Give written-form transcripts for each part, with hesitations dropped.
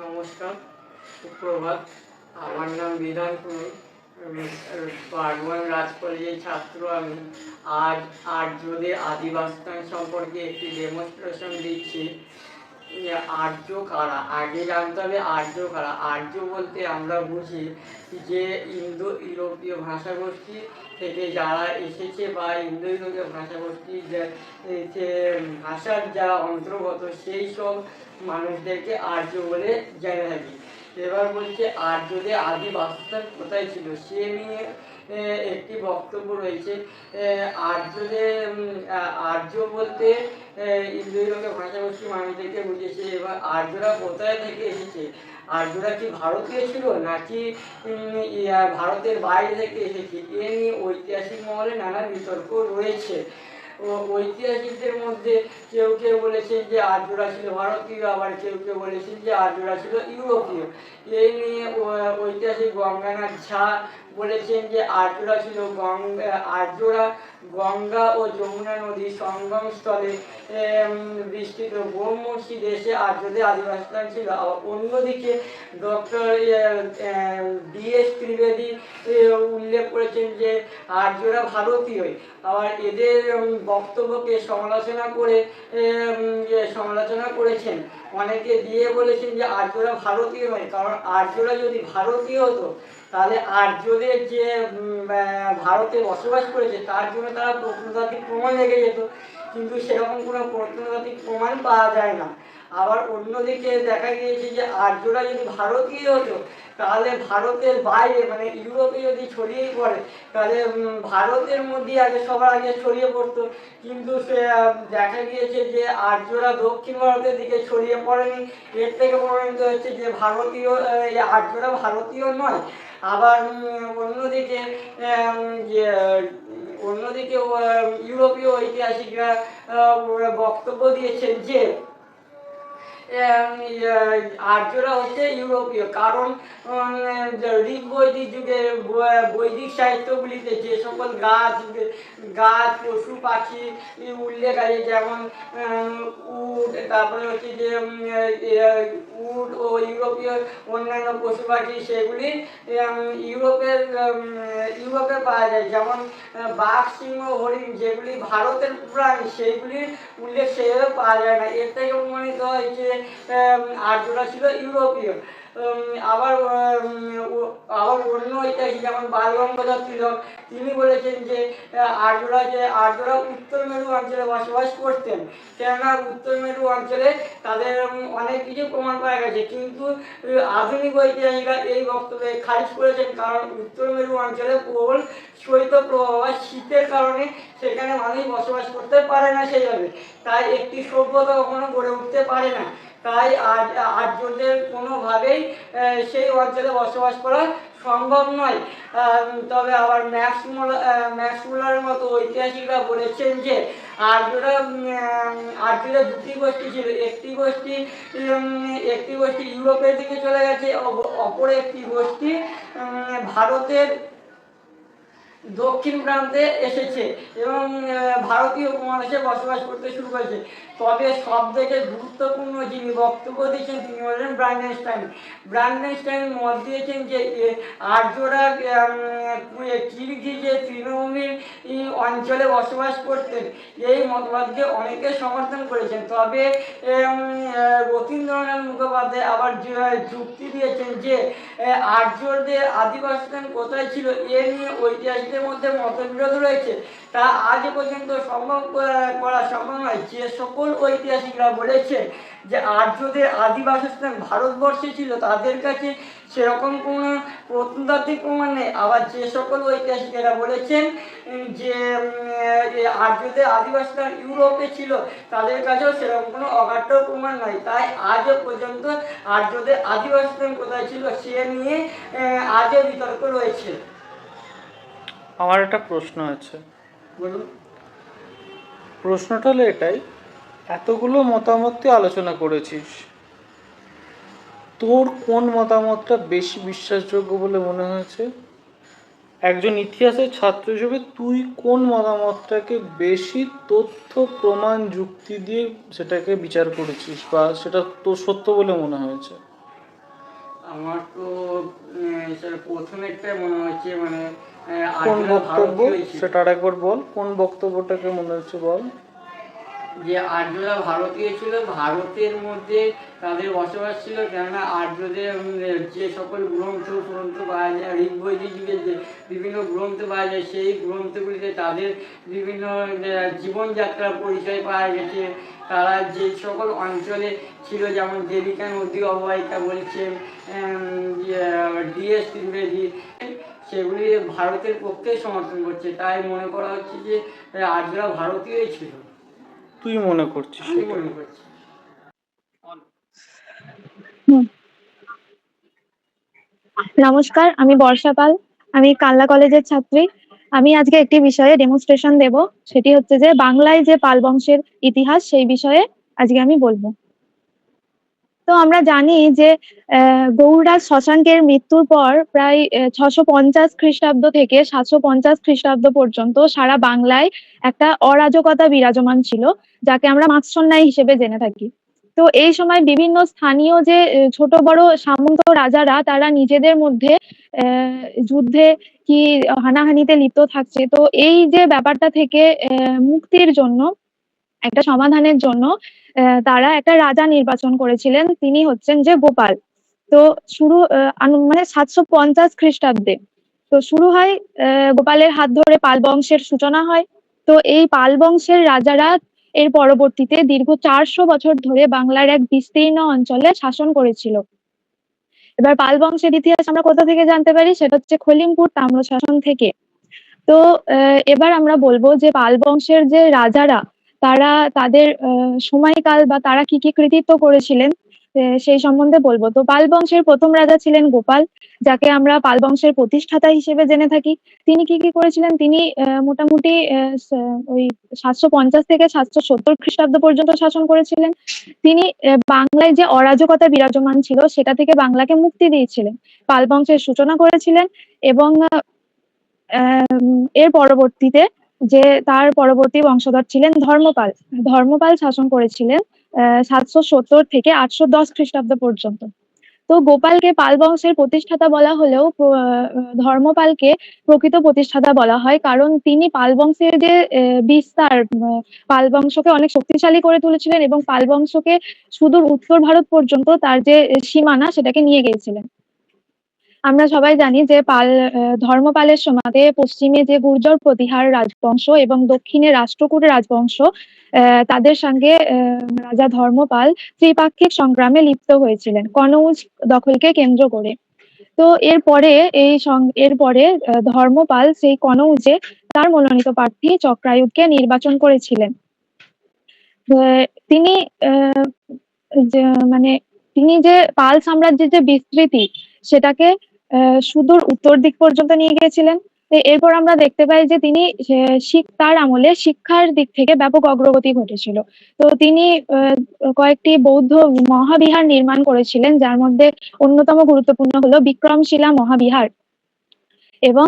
নমস্কার, সুপ্রভাত। আমার নাম বিধান পুরোহিত। বাগবান রাজ কলেজের ছাত্র আমি। আজ আর্যদের আদিবাসী সম্পর্কে একটি ডেমনস্ট্রেশন দিচ্ছি। আর্য কারা? আগে জানতে হবে আর্য কারা। আর্য বলতে আমরা বুঝি যে ইন্দো ইউরোপীয় ভাষাগোষ্ঠী থেকে যারা এসেছে বা ইন্দো ইউরোপীয় ভাষাগোষ্ঠী যে ভাষার যারা অন্তর্গত সেই সব মানুষদেরকে আর্য বলে জেনে থাকি। এবার বলছে আর্যদের আদি বাসস্থান কোথায় ছিল সে নিয়ে একটি বক্তব্য রয়েছে। আর্য বলতে ইন্দো ইউরোপীয় ভাষাভাষী মানুষদেরকে বুঝেছে। এবার আর্যরা কোথায় থেকে এসেছে? আর্যরা কি ভারতীয় ছিল নাকি ভারতের বাইরে থেকে এসেছে? এ নিয়ে ঐতিহাসিক মহলে নানা বিতর্ক রয়েছে। ঐতিহাসিকদের মধ্যে কেউ কেউ বলেছেন যে আর্যরা ছিল ভারতীয়, আবার কেউ কেউ বলেছেন যে আর্যরা ছিল ইউরোপীয়। এই নিয়ে ঐতিহাসিক গঙ্গানাথ ঝা বলেছেন যে আর্যরা গঙ্গা ও যমুনা নদীর সঙ্গম স্থলে বিস্তৃত ব্রহ্মর্ষি দেশে আর্যদের আদিবাসী ছিল। অন্যদিকে ডক্টর DS ত্রিবেদী উল্লেখ করেছেন যে আর্যরা ভারতীয়ই। আবার এদের বক্তব্যকে সমালোচনা করেছেন অনেকে, দিয়ে বলেছেন যে আর্যরা ভারতীয় নয়, কারণ আর্যরা যদি ভারতীয় হতো তাহলে আর্যদের যে ভারতে বসবাস করেছে তার জন্য তারা প্রত্নতাত্ত্বিক প্রমাণ লেগে যেত, কিন্তু সেরকম কোনো প্রত্নতাত্ত্বিক প্রমাণ পাওয়া যায় না। আবার অন্যদিকে দেখা গিয়েছে যে আর্যরা যদি ভারতীয় হতো তাহলে ভারতের বাইরে মানে ইউরোপে যদি ছড়িয়ে পড়ে তাহলে ভারতের মধ্যে সবার আগে ছড়িয়ে পড়তো, কিন্তু সে দেখা গিয়েছে যে আর্যরা দক্ষিণ ভারতের দিকে ছড়িয়ে পড়েনি। এর থেকে প্রমাণিত হচ্ছে যে আর্যরা ভারতীয় নয়। আবার অন্যদিকে ইউরোপীয় ঐতিহাসিকরা বক্তব্য দিয়েছেন যে আর্যরা হচ্ছে ইউরোপীয়, কারণ ঋগ বৈদিক যুগে বৈদিক সাহিত্যগুলিতে যে সকল গাছ পশু পাখি উল্লেখ আছে, যেমন উট, তারপরে হচ্ছে যে উট ও ইউরোপীয় অন্যান্য পশু পাখি, সেগুলি ইউরোপে পাওয়া যায়। যেমন বাঘ, সিংহ, হরিণ যেগুলি ভারতের প্রাণী সেইগুলির উল্লেখ সেভাবে পাওয়া যায় না। এর থেকে প্রমাণিত হয় যে আর্যরা ছিল ইউরোপীয়। আবার অন্য ঐতিহাসিক যেমন বালগঙ্গাধর তিলক তিনি বলেছেন যে আর্যরা উত্তর মেরু অঞ্চলে বসবাস করতেন, কেননা উত্তর মেরু অঞ্চলে তাদের অনেক কিছু প্রমাণ পাওয়া গেছে, কিন্তু আধুনিক ঐতিহাসিকরা এই বক্তব্যে খারিজ করেছেন, কারণ উত্তর মেরু অঞ্চলে প্রবল শৈত্যপ্রবাহ শীতের কারণে সেখানে মানুষ বসবাস করতে পারে না সেইভাবে, তাই একটি সভ্যতা কখনো গড়ে উঠতে পারে না। তাই আর্যদের কোনোভাবেই সেই অঞ্চলে বসবাস করা সম্ভব নয়। তবে আবার ম্যাক্স মুলারের মতো ঐতিহাসিকরা বলেছেন যে আর্যদের দুটি গোষ্ঠী ছিল। একটি গোষ্ঠী ইউরোপের দিকে চলে গেছে, অপর একটি গোষ্ঠী ভারতের দক্ষিণ প্রান্তে এসেছে এবং ভারতীয় উপমহাদেশে বসবাস করতে শুরু করেছে। তবে সব থেকে গুরুত্বপূর্ণ যিনি বক্তব্য দিয়েছেন তিনি হলেন ব্রান্ডেনস্টাইন মত দিয়েছেন যে আর্যরা কিরগিজের তৃণভূমির অঞ্চলে বসবাস করতেন। এই মতবাদকে অনেকে সমর্থন করেছেন। তবে রথীন্দ্রনাথ মুখোপাধ্যায় আবার যুক্তি দিয়েছেন যে আর্যদের আদিবাসীস্থান কোথায় ছিল এ নিয়ে ঐতিহাসিকদের মধ্যে মতবিরোধ রয়েছে, তা আজ পর্যন্ত করা সম্ভব নয়। যে সকল ঐতিহাসিকরা বলেছেন যে আর্যদের আদিবাসস্থান ভারতবর্ষে ছিল তাদের কাছে সেরকম কোনো প্রত্নতাত্ত্বিক প্রমাণ নেই। আবার যে সকল ঐতিহাসিকেরা বলেছেন যে আর্যদের আদিবাসস্থান ইউরোপে ছিল তাদের কাছেও সেরকম কোনো অকাট্য প্রমাণ নয়। তাই আজও পর্যন্ত আর্যদের আদিবাসস্থান কোথায় ছিল সে নিয়ে আজও বিতর্ক রয়েছে। আমার একটা প্রশ্ন আছে। বলুন। প্রশ্নটা হলো এটাই, এতগুলো মতামত তুই আলোচনা করেছিস, তোর কোন মতামতটা বেশি বিশ্বাসযোগ্য বলে মনে হয়েছে? একজন ইতিহাসের ছাত্র হিসেবে তুই কোন মতামতটাকে বেশি তথ্য প্রমাণ যুক্তি দিয়ে সেটাকে বিচার করেছিস বা সেটা তোর সত্য বলে মনে হয়েছে? আমার তো স্যার প্রথমেরটা মনে হচ্ছে মানে কোন আর্যরা বক্তব্য ভারতীয়ই ছিল। সেটা আরেকবার বল, কোন বক্তব্যটাকে মনে হচ্ছে বল। যে আর্যরা ভারতীয় ছিল, ভারতের মধ্যে তাদের বসবাস ছিল, কেননা আর্যদের যে সকল গ্রন্থ গ্রন্থ পাওয়া যায়, ঋগ্বৈদিক যুগের যে বিভিন্ন গ্রন্থ পাওয়া যায়, সেই গ্রন্থগুলিতে তাদের বিভিন্ন জীবনযাত্রার পরিচয় পাওয়া গেছে। তারা যে সকল অঞ্চলে ছিল, যেমন দেবিকা নদী অববাহিকা বলছেন, ডিএস ত্রিবেদী, সেগুলি ভারতের পক্ষে সমর্থন করছে। তাই মনে করা হচ্ছে যে আর্যরা ভারতীয়ই ছিল। তুই মনে করছিস আমি সেটা? মনে করছি। হুম। নমস্কার, আমি বর্ষা পাল। আমি কানলা কলেজের ছাত্রী। আমি আজকে একটি বিষয়ে ডেমনস্ট্রেশন দেব। সেটি হচ্ছে যে বাংলায় যে পাল বংশের ইতিহাস, সেই বিষয়ে আজকে আমি বলবো। তো আমরা জানি যে গৌড়রাজ শশাঙ্কের মৃত্যুর পর প্রায় 650 খ্রিস্টাব্দ থেকে 750 খ্রিস্টাব্দ পর্যন্ত সারা বাংলায় একটা অরাজকতা বিরাজমান ছিল, যাকে আমরা মাৎসন্যায় হিসেবে জেনে থাকি। তো এই সময় বিভিন্ন স্থানীয় যে ছোট বড় সামন্ত রাজারা, তারা নিজেদের মধ্যে যুদ্ধে কি হানাহানিতে লিপ্ত থাকছে। তো এই যে ব্যাপারটা থেকে মুক্তির জন্য, একটা সমাধানের জন্য তারা একটা রাজা নির্বাচন করেছিলেন। তিনি হচ্ছেন যে গোপাল। তো শুরু মানে 750 খ্রিস্টাব্দে তো শুরু হয়, গোপালের হাত ধরে পাল বংশের সূচনা হয়। তো এই পাল বংশের রাজারা এর পরবর্তীতে দীর্ঘ 400 বছর ধরে বাংলার এক বিস্তীর্ণ অঞ্চলে শাসন করেছিল। এবার পাল বংশের ইতিহাস আমরা কোথা থেকে জানতে পারি? সেটা হচ্ছে খলিমপুর তাম্রশাসন থেকে। তো এবার আমরা বলবো যে পাল বংশের যে রাজারা, তারা তাদের সময়কাল বা তারা কি কি কৃতিত্ব করেছিলেন সেই সম্বন্ধে বলবো। তো পাল বংশের প্রথম রাজা ছিলেন গোপাল, যাকে আমরা পাল বংশের প্রতিষ্ঠাতা হিসেবে জেনে থাকি। তিনি কি কি করেছিলেন? তিনি মোটামুটি ওই 750 থেকে 770 খ্রিস্টাব্দ পর্যন্ত শাসন করেছিলেন। তিনি বাংলায় যে অরাজকতা বিরাজমান ছিল, সেটা থেকে বাংলাকে মুক্তি দিয়েছিলেন, পাল বংশের সূচনা করেছিলেন। এবং এর পরবর্তীতে যে তার পরবর্তী বংশধর ছিলেন ধর্মপাল। ধর্মপাল শাসন করেছিলেন 770 থেকে 810 খ্রিস্টাব্দ পর্যন্ত। তো গোপালকে পাল বংশের প্রতিষ্ঠাতা বলা হলেও ধর্মপালকে প্রকৃত প্রতিষ্ঠাতা বলা হয়, কারণ তিনি পাল বংশের যে বিস্তার, পাল বংশকে অনেক শক্তিশালী করে তুলেছিলেন এবং পাল বংশকে সুদূর উত্তর ভারত পর্যন্ত তার যে সীমানা, সেটাকে নিয়ে গিয়েছিলেন। আমরা সবাই জানি যে ধর্মপালের সময়তে পশ্চিমে যে গুর্জর প্রতিহার রাজবংশ এবং দক্ষিণে রাষ্ট্রকূট রাজবংশ, তাদের সঙ্গে রাজা ধর্মপাল ত্রিপাক্ষিক সংগ্রামে লিপ্ত হয়েছিলেন কনৌজ দখলকে কেন্দ্র করে। তো এরপরে ধর্মপাল সেই কনৌজে তার মনোনীত প্রার্থী চক্রায়ুধকে নির্বাচন করেছিলেন। তিনি মানে তিনি যে পাল সাম্রাজ্যের যে বিস্তৃতি, সেটাকে সুদূর উত্তর দিক পর্যন্ত নিয়ে গিয়েছিলেন। এরপর আমরা দেখতে পাই যে তিনি তার আমলে শিক্ষার দিক থেকে ব্যাপক অগ্রগতি ঘটেছিল। তো তিনি কয়েকটি বৌদ্ধ মহাবিহার নির্মাণ করেছিলেন, যার মধ্যে অন্যতম গুরুত্বপূর্ণ হলো বিক্রমশিলা মহাবিহার, এবং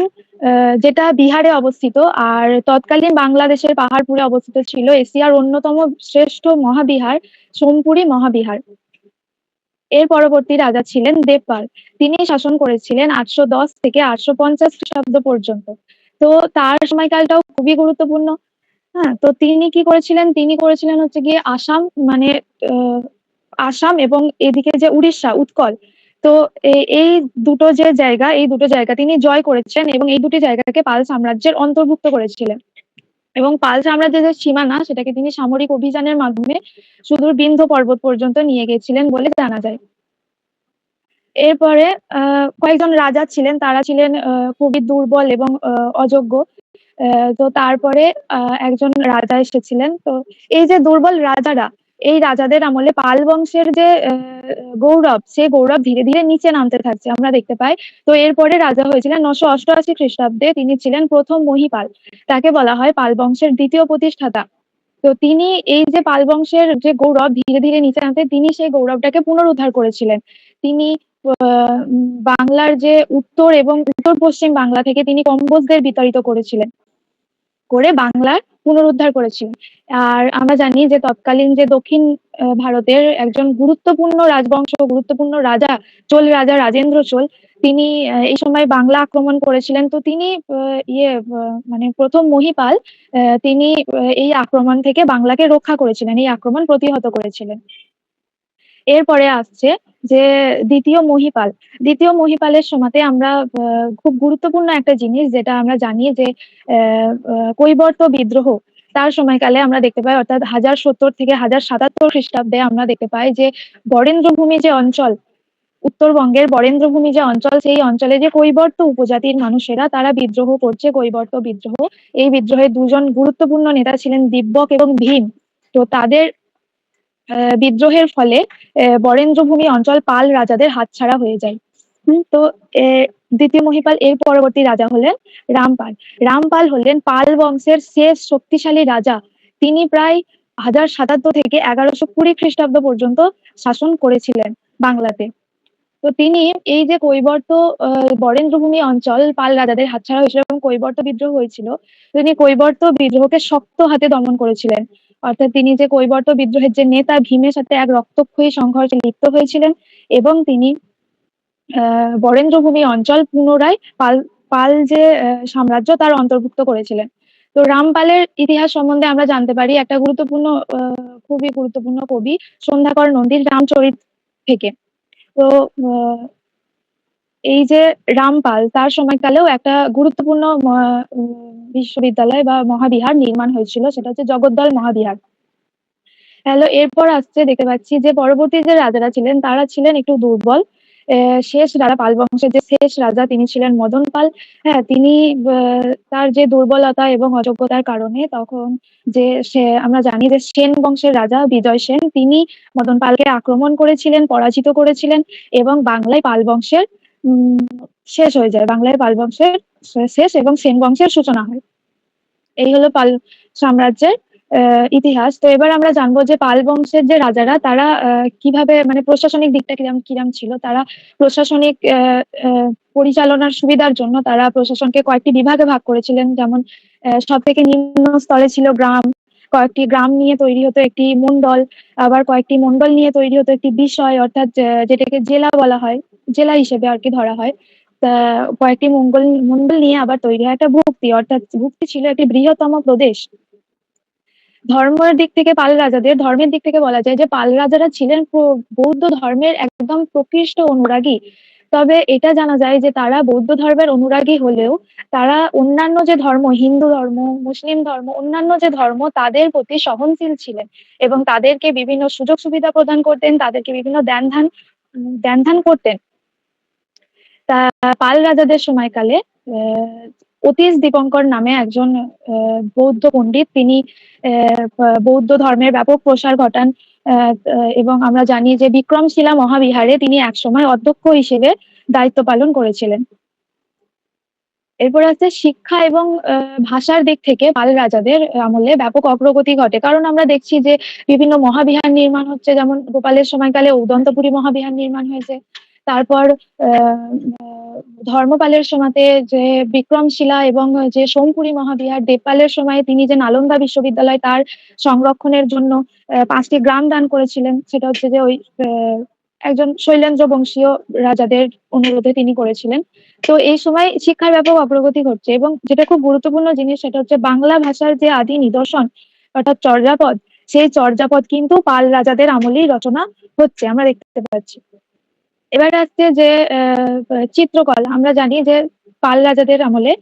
যেটা বিহারে অবস্থিত। আর তৎকালীন বাংলাদেশের পাহাড়পুরে অবস্থিত ছিল এশিয়ার অন্যতম শ্রেষ্ঠ মহাবিহার সোমপুরী মহাবিহার। এর পরবর্তী রাজা ছিলেন দেবপাল। তিনি শাসন করেছিলেন 810 থেকে 850 খ্রিস্টাব্দ পর্যন্ত। তো তার সময়কালটাও খুবই গুরুত্বপূর্ণ। হ্যাঁ, তো তিনি কি করেছিলেন? তিনি করেছিলেন হচ্ছে গিয়ে আসাম, মানে আসাম এবং এদিকে যে উড়িষ্যা, উৎকল। তো এই দুটো যে জায়গা, এই দুটো জায়গা তিনি জয় করেছেন এবং এই দুটি জায়গাকে পাল সাম্রাজ্যের অন্তর্ভুক্ত করেছিলেন। এবং পাল সাম্রাজ্যের যে সীমানা, সেটাকে তিনি সামরিক অভিযানের মাধ্যমে সুদূর বিন্ধ্য পর্বত পর্যন্ত নিয়ে গেছিলেন বলে জানা যায়। এরপরে কয়েকজন রাজা ছিলেন, তারা ছিলেন খুবই দুর্বল এবং অযোগ্য। তো তারপরে একজন রাজা এসেছিলেন। তো এই যে দুর্বল রাজারা, এই রাজাদের আমলে পাল বংশের যে গৌরব, সেই গৌরব ধীরে ধীরে নিচে নামতে থাকছে, আমরা দেখতে পাই। তো এরপরে রাজা হয়েছিলেন 988 খ্রিস্টাব্দে। তিনি ছিলেন প্রথম মহিপাল। তাকে বলা হয় পাল বংশের দ্বিতীয় প্রতিষ্ঠাতা। তো তিনি এই যে পাল বংশের যে গৌরব ধীরে ধীরে নিচে নামতে, তিনি সেই গৌরবটাকে পুনরুদ্ধার করেছিলেন। তিনি বাংলার যে উত্তর এবং উত্তর পশ্চিম বাংলা থেকে তিনি কম্বোজদের বিতাড়িত করেছিলেন। করে বাংলার পুনরুদ্ধার করেছিলেন। আর আমরা জানি যে তৎকালীন যে দক্ষিণ ভারতের একজন গুরুত্বপূর্ণ রাজবংশ, গুরুত্বপূর্ণ রাজা, চোল রাজা রাজেন্দ্র চোল, তিনি এই সময় বাংলা আক্রমণ করেছিলেন। তো তিনি মানে প্রথম মহিপাল, তিনি এই আক্রমণ থেকে বাংলাকে রক্ষা করেছিলেন, এই আক্রমণ প্রতিহত করেছিলেন। এরপরে আসছে যে দ্বিতীয় মহিপাল। দ্বিতীয় মহিপালের সময়তে আমরা খুব গুরুত্বপূর্ণ একটা জিনিস যেটা আমরা জানি যে কৈবর্ত বিদ্রোহ, তার সময়কালে আমরা দেখতে পাই, অর্থাৎ 1070 থেকে 1077 খ্রিস্টাব্দে আমরা দেখতে পাই যে বরেন্দ্রভূমি যে অঞ্চল, উত্তরবঙ্গের বরেন্দ্রভূমি যে অঞ্চল, সেই অঞ্চলে যে কৈবর্ত উপজাতির মানুষেরা তারা বিদ্রোহ করছে, কৈবর্ত বিদ্রোহ। এই বিদ্রোহের দুজন গুরুত্বপূর্ণ নেতা ছিলেন দিব্যক এবং ভীম। তো তাদের বিদ্রোহের ফলে বরেন্দ্রভূমি অঞ্চল পাল রাজাদের হাতছাড়া হয়ে যায়। তো দ্বিতীয় মহিপাল এর পরবর্তী রাজা হলেন রামপাল। রামপাল হলেন পাল বংশের শেষ শক্তিশালী রাজা। তিনি প্রায় 1077 থেকে 1120 খ্রিস্টাব্দ পর্যন্ত শাসন করেছিলেন বাংলাতে। তো তিনি এই যে কৈবর্ত বরেন্দ্রভূমি অঞ্চল পাল রাজাদের হাতছাড়া হয়েছিল এবং কৈবর্ত বিদ্রোহ হয়েছিল, তিনি কৈবর্ত বিদ্রোহকে শক্ত হাতে দমন করেছিলেন। অর্থাৎ তিনি যে কৈবর্ত বিদ্রোহের যে নেতা ভীমের সাথে এক রক্তক্ষয়ী সংঘর্ষে লিপ্ত হয়েছিলেন এবং তিনি বরেন্দ্রভূমি অঞ্চল পুনরায় পাল পাল যে সাম্রাজ্য তার অন্তর্ভুক্ত করেছিলেন। তো রামপালের ইতিহাস সম্বন্ধে আমরা জানতে পারি একটা গুরুত্বপূর্ণ, খুবই গুরুত্বপূর্ণ কবি সন্ধ্যাকর নন্দীর রামচরিত থেকে। তো এই যে রামপাল, তার সময়কালেও একটা গুরুত্বপূর্ণ বিশ্ববিদ্যালয় বা মহাবিহার নির্মাণ হয়েছিল, সেটা হচ্ছে জগদ্দল মহাবিহার। এরপর আসছে দেখতে পাচ্ছি যে পরবর্তী যে রাজারা ছিলেন তারা ছিলেন একটু দুর্বল। শেষ রাজা, পাল বংশের যে শেষ রাজা তিনি ছিলেন মদন পাল। হ্যাঁ, তিনি তার যে দুর্বলতা এবং অযোগ্যতার কারণে তখন যে আমরা জানি যে সেন বংশের রাজা বিজয় সেন, তিনি মদন পালকে আক্রমণ করেছিলেন, পরাজিত করেছিলেন এবং বাংলায় পাল বংশের শেষ হয়ে যায়। বাংলায় পাল বংশের শেষ এবং সেন বংশের সূচনা হয়। এই হলো পাল সাম্রাজ্যের ইতিহাস। তো এবার আমরা জানবো যে পাল বংশের যে রাজারা তারা কিভাবে, মানে প্রশাসনিক দিকটা কিরম কিরম ছিল। তারা প্রশাসনিক পরিচালনার সুবিধার জন্য তারা প্রশাসনকে কয়েকটি বিভাগে ভাগ করেছিলেন। যেমন সব থেকে নিম্ন স্তরে ছিল গ্রাম, কয়েকটি গ্রাম নিয়ে তৈরি হতো একটি মন্ডল, আবার কয়েকটি মন্ডল নিয়ে তৈরি হতো একটি বিষয়, অর্থাৎ যেটাকে জেলা বলা হয়, জেলা হিসেবে আর কি ধরা হয়। কয়েকটি মন্ডল নিয়ে আবার তৈরি হয় একটা ভুক্তি, অর্থাৎ ভুক্তি ছিল একটি বৃহত্তম প্রদেশ। ধর্মের দিক থেকে পাল রাজাদের, ধর্মের দিক থেকে বলা যায় যে পাল রাজারা ছিলেন বৌদ্ধ ধর্মের একদম প্রকৃষ্ট অনুরাগী। তবে এটা জানা যায় যে তারা বৌদ্ধ ধর্মের অনুরাগী হলেও তারা অন্যান্য যে ধর্ম, হিন্দু ধর্ম, মুসলিম ধর্ম, অন্যান্য যে ধর্ম, তাদের প্রতি সহনশীল ছিলেন এবং তাদেরকে বিভিন্ন সুযোগ সুবিধা প্রদান করতেন, তাদেরকে বিভিন্ন দান ধ্যান করতেন। তা পাল রাজাদের সময়কালে অতীশ দীপঙ্কর নামে একজন বৌদ্ধ পণ্ডিত, তিনি বৌদ্ধ ধর্মের ব্যাপক প্রসার ঘটান এবং আমরা জানি যে বিক্রমশিলা মহাবিহারে তিনি একসময় অধ্যক্ষ হিসেবে দায়িত্ব পালন করেছিলেন। এরপর আছে শিক্ষা এবং ভাষার দিক থেকে পাল রাজাদের আমলে ব্যাপক অগ্রগতি ঘটে, কারণ আমরা দেখছি যে বিভিন্ন মহাবিহার নির্মাণ হচ্ছে, যেমন গোপালের সময়কালে উদন্তপুরী মহাবিহার নির্মাণ হয়েছে। তারপর ধর্মপালের সময়তে যে বিক্রমশিলা এবং যে সোমপুরী মহাবিহার, দেবপালের সময়ে তিনি যে নালন্দা বিশ্ববিদ্যালয় তার সংরক্ষণের জন্য 5টি গ্রাম দান করেছিলেন, সেটা হচ্ছে যে ওই একজন শৈলেন্দ্র বংশীয় রাজাদের অনুরোধে তিনি করেছিলেন। তো এই সময় শিক্ষার ব্যাপক অগ্রগতি ঘটছে এবং যেটা খুব গুরুত্বপূর্ণ জিনিস সেটা হচ্ছে বাংলা ভাষার যে আদি নিদর্শন অর্থাৎ চর্যাপদ, সেই চর্যাপদ কিন্তু পাল রাজাদের আমলেই রচনা হচ্ছে, আমরা দেখতে পাচ্ছি। এবার আসছে যে চিত্রকলা। আমরা জানি যে পাল রাজাদের আমলে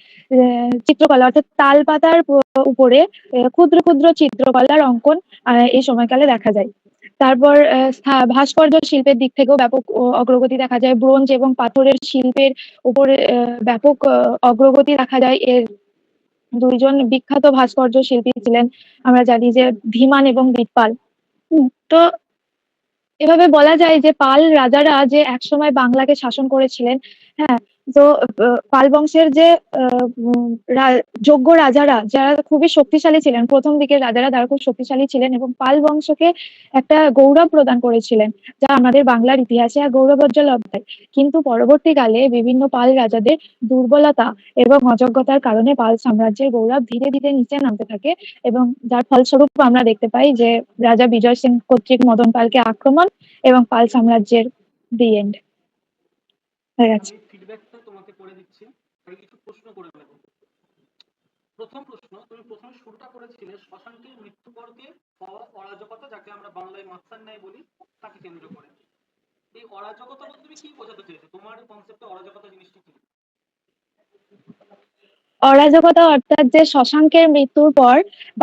চিত্রকলা অর্থাৎ তাল পাতার উপরে ক্ষুদ্র ক্ষুদ্র চিত্রকলার অঙ্কন এই সময়কালে দেখা যায়। তারপর ভাস্কর্য শিল্পের দিক থেকেও ব্যাপক অগ্রগতি দেখা যায়। ব্রোঞ্জ এবং পাথরের শিল্পের উপরে ব্যাপক অগ্রগতি দেখা যায়। এর দুইজন বিখ্যাত ভাস্কর্য শিল্পী ছিলেন, আমরা জানি যে ধীমান এবং বীরপাল। তো এভাবে বলা যায় যে পাল রাজারা যে একসময় বাংলাকে শাসন করেছিলেন, হ্যাঁ, তো পাল বংশের যে যোগ্য রাজারা যারা খুবই শক্তিশালী ছিলেন, প্রথম দিকের রাজারা তারা খুব শক্তিশালী ছিলেন এবং পাল বংশকে একটা গৌরব প্রদান করেছিলেন, যা আমাদের বাংলার ইতিহাসে এক গৌরবোজ্জ্বল অধ্যায়। কিন্তু পরবর্তীকালে বিভিন্ন পাল রাজাদের দুর্বলতা এবং অযোগ্যতার কারণে পাল সাম্রাজ্যের গৌরব ধীরে ধীরে নিচে নামতে থাকে এবং যার ফলস্বরূপ আমরা দেখতে পাই যে রাজা বিজয় সিং কর্তৃক মদন পালকে আক্রমণ এবং পাল সাম্রাজ্যের দি এন্ড হয়ে গেছে। আমি ফিডব্যাকটা তোমাকে করে দিচ্ছি, আমি কিছু প্রশ্ন করে নেব। প্রথম প্রশ্ন, তুমি প্রথমে শুরুটা করেছিলে শশাঙ্কের মৃত্যু পরকে অরাজকতা, যাকে আমরা বাংলায় মাস্টার ন্যায় বলি, তাকে কেন্দ্র করে। এই অরাজকতা বলতে তুমি কি বোঝাতে চেয়েছো? তোমার কনসেপ্টে অরাজকতা জিনিসটা কি? অরাজকতা অর্থাৎ যে শশাঙ্কের মৃত্যুর পর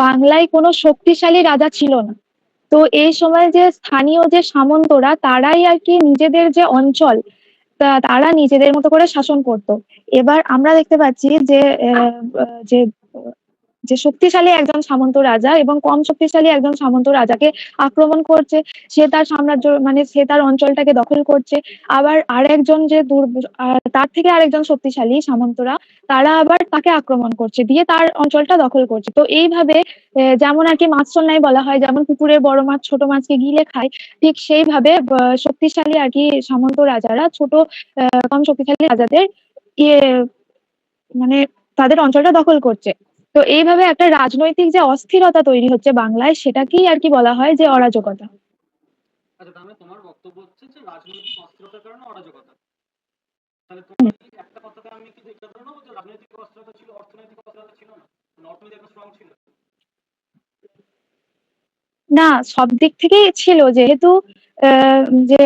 বাংলায় কোনো শক্তিশালী রাজা ছিল না। তো এই সময় যে স্থানীয় যে সামন্তরা তারাই আর কি নিজেদের যে অঞ্চল তারা নিজেদের মতো করে শাসন করত। এবার আমরা দেখতে পাচ্ছি যে যে যে শক্তিশালী একজন সামন্ত রাজা এবং কম শক্তিশালী একজন সামন্ত রাজাকে আক্রমণ করছে, সে তার সাম্রাজ্য মানে সে তার অঞ্চলটাকে দখল করছে। আবার আরেকজন যে তার থেকে আরেকজন শক্তিশালী সামন্তরা তারা আবার তাকে আক্রমণ করছে, দিয়ে তার অঞ্চলটা দখল করছে। তো এইভাবে যেমন আর কি মাছরাঙাই বলা হয়, যেমন পুকুরের বড় মাছ ছোট মাছকে গিলে খায়, ঠিক সেইভাবে শক্তিশালী আর কি সামন্ত রাজারা ছোট কম শক্তিশালী রাজাদের ইয়ে মানে তাদের অঞ্চলটা দখল করছে। তো এইভাবে একটা রাজনৈতিক যে অস্থিরতা তৈরি হচ্ছে বাংলায়, সেটাকেই আর কি বলা হয় যে অরাজকতা। আচ্ছা, তাহলে তোমার বক্তব্য হচ্ছে যে রাজনৈতিক অস্থিরতার কারণে অরাজকতা। তাহলে তোমার একটা কথাতে আমি কি এটা ধরে নেবো যে রাজনৈতিক অস্থিরতা ছিল, অর্থনৈতিক অস্থিরতা ছিল না? অর্থনৈতিক একটা স্ট্রং ছিল। না, সব দিক থেকেই ছিল, যেহেতু যে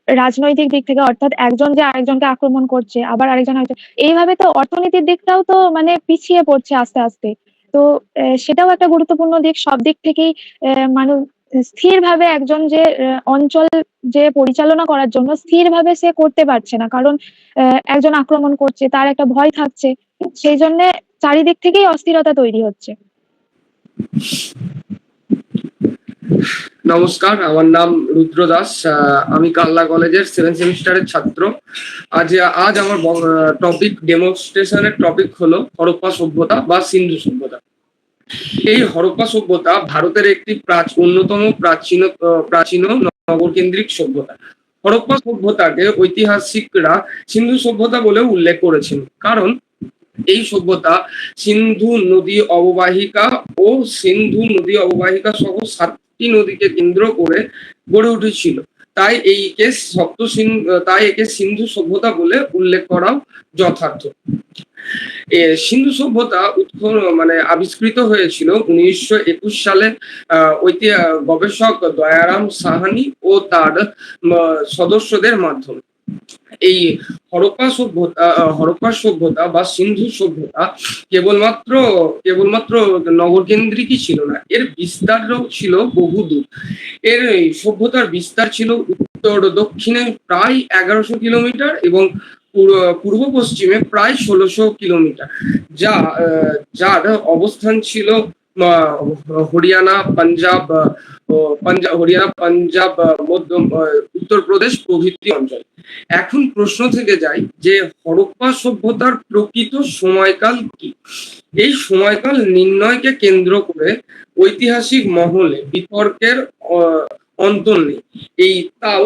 রাজনৈতিক দিক থেকে অর্থাৎ একজন যে আরেকজনকে আক্রমণ করছে, আবার আরেকজন এইভাবে তো অর্থনীতির দিকটাও তো মানে পিছিয়ে পড়ছে আস্তে আস্তে। তো সেটাও একটা গুরুত্বপূর্ণ দিক। সব দিক থেকেই মানুষ স্থিরভাবে একজন যে অঞ্চল যে পরিচালনা করার জন্য স্থিরভাবে সে করতে পারছে না, কারণ একজন আক্রমণ করছে, তার একটা ভয় থাকছে, সেই জন্য চারিদিক থেকেই অস্থিরতা তৈরি হচ্ছে। নমস্কার, আমার নাম রুদ্র দাস। আমি কালনা কলেজের 7th সেমিস্টারের ছাত্র। আজ আমার টপিক ডেমনস্ট্রেশনের টপিক হলো হরপ্পা সভ্যতা বা সিন্ধু সভ্যতা। এই হরপ্পা সভ্যতা ভারতের একটি অন্যতম প্রাচীন নগরকেন্দ্রিক সভ্যতা। হরপ্পা সভ্যতাকে ঐতিহাসিকরা সিন্ধু সভ্যতা বলেও উল্লেখ করেছেন, কারণ এই সভ্যতা সিন্ধু নদী অববাহিকা ও সিন্ধু নদী অববাহিকা সহ 7টি নদীকে কেন্দ্র করে গড়ে উঠেছিল। তাই একে সিন্ধু সভ্যতা বলে উল্লেখ করাও যথার্থ। সিন্ধু সভ্যতা আবিষ্কৃত হয়েছিল 1921 সালে গবেষক দয়ারাম সাহানি ও তার সদস্যদের মাধ্যমে। এই হরপ্পা সভ্যতা বা সিন্ধু সভ্যতা কেবলমাত্র নগরকেন্দ্রিকই ছিল না, এর বিস্তারও ছিল বহুদূর। এর সভ্যতার বিস্তার ছিল উত্তর দক্ষিণে প্রায় 1100 কিলোমিটার এবং পূর্ব পশ্চিমে প্রায় 1600 কিলোমিটার, যার অবস্থান ছিল হরিয়ানা, পাঞ্জাব, উত্তরপ্রদেশ প্রভৃতি অঞ্চল। এখন প্রশ্ন থেকে যায় যে হরপ্পা সভ্যতার প্রকৃত সময়কাল কি? এই সময়কাল নির্ণয়কে কেন্দ্র করে ঐতিহাসিক মহলে বিতর্কের অন্ত নেই। তাও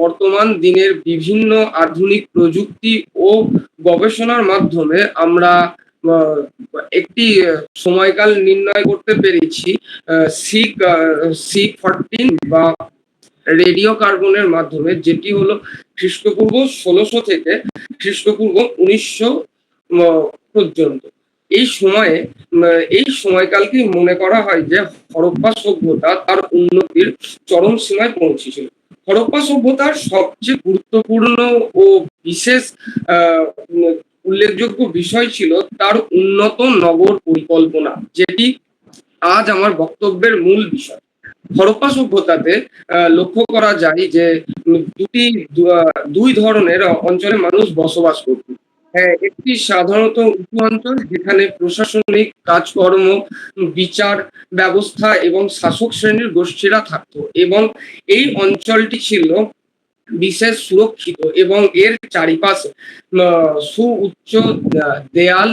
বর্তমান দিনের বিভিন্ন আধুনিক প্রযুক্তি ও গবেষণার মাধ্যমে আমরা একটি সময়কাল নির্ণয় করতে পেরেছি C14 বা রেডিও কার্বনের মাধ্যমে, যেটি হলো খ্রিস্টপূর্ব 1600 থেকে খ্রিস্টপূর্ব 1900 পর্যন্ত। এই সময়কালকে মনে করা হয় যে হরপ্পা সভ্যতা তার উন্নতির চরম সীমায় পৌঁছেছিল। হরপ্পা সভ্যতার সবচেয়ে গুরুত্বপূর্ণ ও বিশেষ উল্লেখযোগ্য বিষয় ছিল তার উন্নত নগর পরিকল্পনা, যেটি আজ আমার বক্তব্যের মূল বিষয়। হরপ্পা সভ্যতাতে লক্ষ্য করা যায় যে দুই ধরনের অঞ্চলে মানুষ বসবাস করত। একটি সাধারণত উঁচু অঞ্চল, যেখানে প্রশাসনিক কাজকর্ম, বিচার ব্যবস্থা এবং শাসক শ্রেণীর গোষ্ঠীরা থাকতো, এবং এই অঞ্চলটি ছিল বিশেষ সুরক্ষিত এবং এর চারিপাশে সুউচ্চ দেয়াল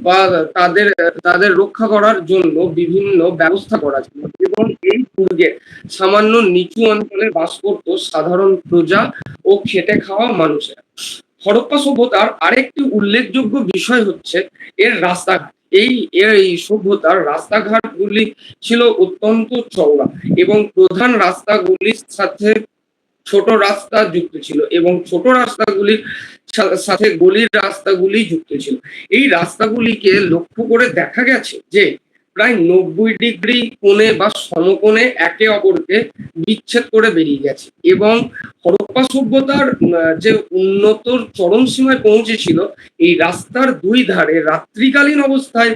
বা তাদের তাদের রক্ষা করার জন্য বিভিন্ন ব্যবস্থা করা ছিল এবং এই দুর্গে সামান্য নিচু অঞ্চলে বাস করত সাধারণ প্রজা ও খেটে খাওয়া মানুষেরা। হরপ্পা সভ্যতার আরেকটি উল্লেখযোগ্য বিষয় হচ্ছে এর রাস্তাঘাট। এই সভ্যতার রাস্তাঘাটগুলি ছিল অত্যন্ত চওড়া এবং প্রধান রাস্তাগুলির সাথে ছোট রাস্তা যুক্ত ছিল এবং ছোট রাস্তাগুলির সাথে গলির রাস্তাগুলি যুক্ত ছিল। এই রাস্তাগুলিকে লক্ষ্য করে দেখা গেছে যে প্রায় 90 ডিগ্রি কোণে বা সমকোণে একে অপরকে বিচ্ছেদ করে বেরিয়ে গেছে এবং হরপ্পা সভ্যতার যে উন্নতর চরম সীমায় পৌঁছেছিল এই রাস্তার দুই ধারে রাত্রিকালীন অবস্থায়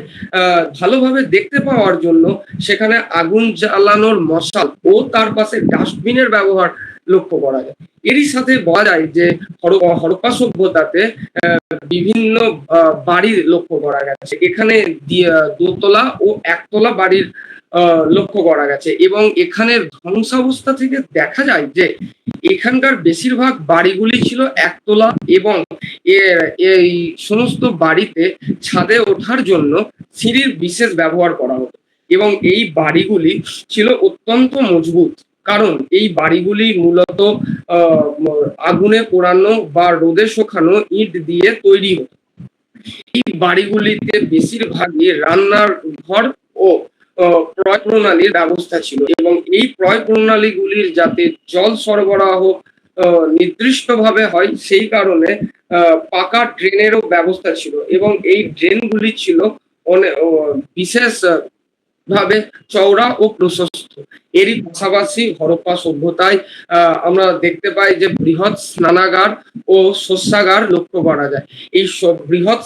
ভালোভাবে দেখতে পাওয়ার জন্য সেখানে আগুন জ্বালানোর মশাল ও তার পাশে ডাস্টবিনের ব্যবহার লক্ষ্য করা যায়। এরই সাথে বলা যায় যে হরপ্পা সভ্যতাতে বিভিন্ন বাড়ি লক্ষ্য করা গেছে। এখানে দোতলা ও একতলা বাড়ির লক্ষ্য করা গেছে এবং এখানের ধ্বংসাবস্থা থেকে দেখা যায় যে এখানকার বেশিরভাগ বাড়িগুলি ছিল একতলা এবং এই সমস্ত বাড়িতে ছাদে ওঠার জন্য সিঁড়ির বিশেষ ব্যবহার করা হতো এবং এই বাড়িগুলি ছিল অত্যন্ত মজবুত, কারণ এই বাড়িগুলি মূলত আগুনে পোড়ানো বা রোদে শুকানো ইট দিয়ে তৈরি হতো। এই বাড়িগুলিতে বেশিরভাগই রান্নার ঘর ও প্রয় প্রণালীর ব্যবস্থা ছিল এবং এই প্রয় প্রণালীগুলির যাতে জল সরবরাহ নির্দিষ্টভাবে হয় সেই কারণে পাকা ড্রেনেরও ব্যবস্থা ছিল এবং এই ড্রেনগুলি ছিল অনেক বিশেষ ভাবে চওড়া ও প্রশস্ত। এরই পাশাপাশি হরপ্পা সভ্যতায় আমরা দেখতে পাই যে বৃহৎ স্নানাগার ও শস্যাগার লক্ষ্য করা যায়। এই সব বৃহৎ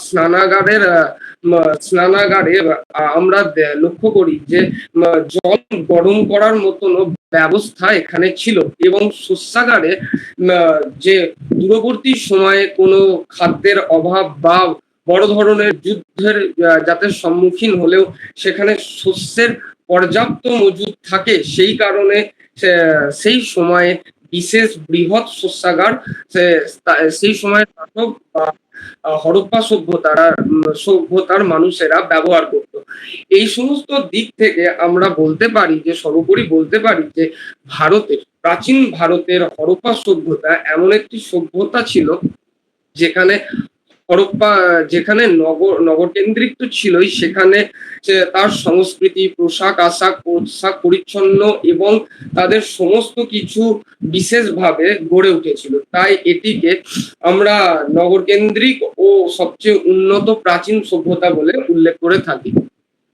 স্নানাগারে আমরা লক্ষ্য করি যে জল গরম করার মতন ব্যবস্থা এখানে ছিল এবং শস্যাগারে যে দূরবর্তী সময়ে কোনো খাদ্যের অভাব বা বড় ধরনের যুদ্ধের যাতে সম্মুখীন হলেও সেখানে শস্যের পর্যাপ্ত মজুদ থাকে সেই কারণে সেই সময়ে বিশেষ বৃহৎ শস্যাগার সেই সময় শাসক বা হরপ্পা সভ্যতার মানুষেরা ব্যবহার করত। এই সমস্ত দিক থেকে আমরা বলতে পারি যে সর্বোপরি বলতে পারি যে প্রাচীন ভারতের হরপ্পা সভ্যতা এমন একটি সভ্যতা ছিল যেখানে নগর কেন্দ্রিক তো ছিলই, সেখানে তার সংস্কৃতি, পোশাক পরিচ্ছন্ন এবং তাদের সমস্ত কিছু বিশেষভাবে গড়ে উঠেছিল। তাই এটিকে আমরা নগর কেন্দ্রিক ও সবচেয়ে উন্নত প্রাচীন সভ্যতা বলে উল্লেখ করে থাকি।